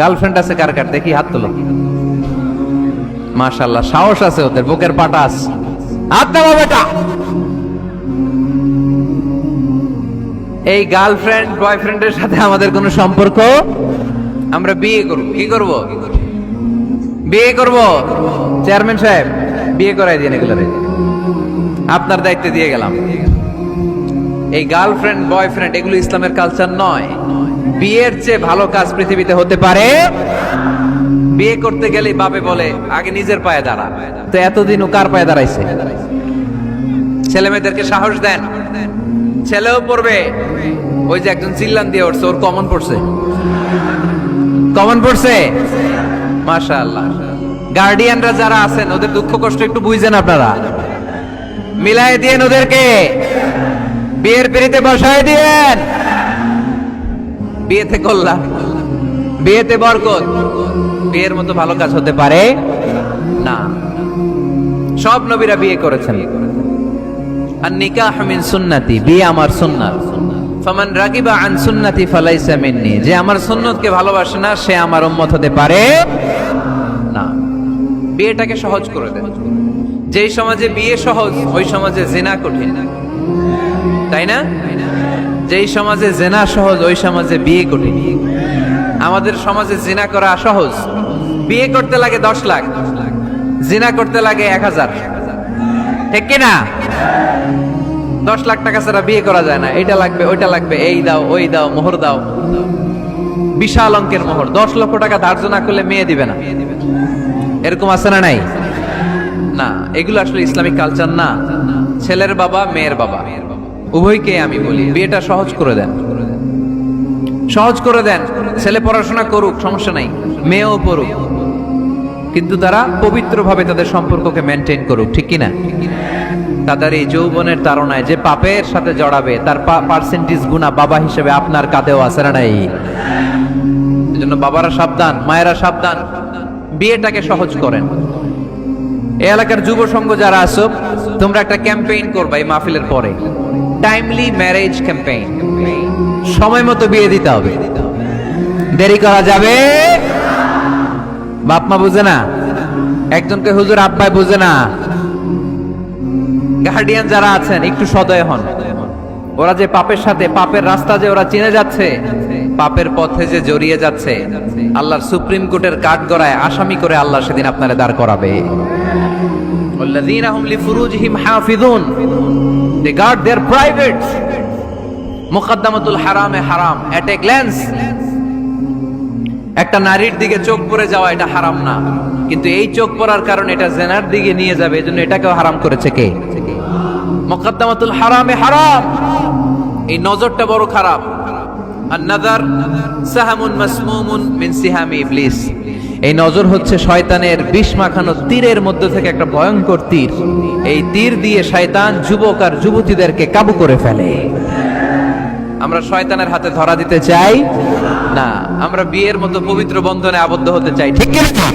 Girlfriend আছে কার কার দেখি হাত তোলো। মাশাআল্লাহ, সাহস আছে ওদের, বুকের পাটাস। হাত দাও বেটা। এই গার্লফ্রেন্ড বয়ফ্রেন্ডের সাথে আমাদের কোনো সম্পর্ক? আমরা বিয়ে করব। কি করব? বিয়ে করব। চেয়ারম্যান সাহেব, বিয়ে করাই দিন এগুলোরে, আপনার দায়িত্বে দিয়ে গেলাম। এই গার্লফ্রেন্ড বয়ফ্রেন্ড এগুলো ইসলামের কালচার নয়। বিয়ের চেয়ে ভালো কাজ পৃথিবীতে হতে পারে? বিয়ে করতে গেলে বাপে বলে আগে নিজের পায়ে দাঁড়া। তো এতদিন ও কার পায়ে দাঁড়াইছে? ছেলে মেয়েদেরকে সাহস দেন, ছেলেও পড়বে। ওই যে একজন চিল্লান দিয়ে উঠছে, ওর কমন পড়ছে। কমন পড়ছে, মাশাআল্লাহ। গার্ডিয়ানরা যারা আছেন ওদের দুঃখ কষ্ট একটু বুঝেন আপনারা, মিলাই দিয়েন ওদেরকে, বিয়ের পিড়িতে বসায় দিয়েন। বিয়েতে কল্যাণ, বিয়েতে বরকত। বিয়ের মতো ভালো কাজ হতে পারে না। সব নবীরা বিয়ে করেছেন। আর নিকাহ মিন সুন্নতি, বিয়ে আমার সুন্নাত। ফামান রাগিবা আন সুন্নতি ফালাইসা মিন্নি, যে আমার সুন্নতকে ভালোবাসে না সে আমার উম্মত হতে পারে না। বিয়েটাকে সহজ করে দেন। যেই সমাজে বিয়ে সহজ ওই সমাজে জিনা কঠিন, তাই না? যেই সমাজে জিনা সহজ ওই সমাজে বিয়ে কঠিন। আমাদের সমাজে জিনা করা সহজ, বিয়ে করতে লাগে 10 লাখ, জিনা করতে লাগে 1000। ঠিক কিনা? 10 লাখ টাকা ছাড়া বিয়ে করা যায় না। এটা লাগবে, ওইটা লাগবে, এই দাও, ওই দাও, মোহর দাও, বিশাল অঙ্কের মোহর। 10 লক্ষ টাকা ধার্য না করলে মেয়ে দিবে না। এরকম আছে না নাই? না, এগুলো আসলে ইসলামিক কালচার না। ছেলের বাবা মেয়ের বাবা উভয়কে আমি বলি বিয়েটা সহজ করে দেন, সহজ করে দেন। ছেলে পড়াশোনা করুক, সমস্যা নাই, মেয়েও পড়ুক, কিন্তু তারা পবিত্রভাবে তাদের সম্পর্ককে মেনটেন করুক। ঠিক কিনা? তাদের এই যৌবনের তাড়নায় যে পাপের সাথে জড়াবে তার পার্সেন্টেজ গুণা বাবা হিসেবে আপনার কাঁধেও আছে না নাই? এজন্য বাবারা সাবধান, মায়েরা সাবধান, বিয়েটাকে সহজ করেন। এই এলাকার যুব সংঘ যারা আছো, তোমরা একটা ক্যাম্পেইন করবা এই মাহফিলের পরে, টাইমলি ম্যারেজ ক্যাম্পেইন। সময় মতো বিয়ে দিতে হবে, দেরি করা যাবে। বাপ মা বুঝে না, একজনকে হুজুর আব্বাই বুঝে না। গার্ডিয়ান যারা আছেন একটু সদয় হন। ওরা যে পাপের সাথে, পাপের রাস্তা যে ওরা চিনে যাচ্ছে, পাপের পথে যে জড়িয়ে যাচ্ছে, আল্লাহর সুপ্রিম কোর্টের কাঠগড়ায় আসামি করে আল্লাহ সেদিন আপনারে দাঁড় করাবে। ওয়াল্লাযীনা হুম লিফুরুজিহিম হাফিযুন, দে গার্ড देयर প্রাইভেটস। মুকদ্দামাতুল হারামে হারাম, এট এ গ্ল্যান্স। একটা নারীর দিকে চোখ পড়ে যাওয়া এটা হারাম না, কিন্তু এই চোখ পড়ার কারণে এটা জেনার দিকে নিয়ে যাবে, এজন্য এটাকেও হারাম করেছে কে? মুকদ্দামাতুল হারামে হারাম। এই নজরটা বড় খারাপ। আন-নাযার সাহামুন মাসমুমুন মিন সিহামি ইবলিস। এই নজর হচ্ছে শয়তানের বিষ মাখানো তীরের মধ্যে থেকে একটা ভয়ঙ্কর তীর। এই তীর দিয়ে শয়তান যুবক আর যুবতীদেরকে কাবু করে ফেলে। আমরা শয়তানের হাতে ধরা দিতে চাই না, আমরা বিয়ের মতো পবিত্র বন্ধনে আবদ্ধ হতে চাই। ঠিক কি না?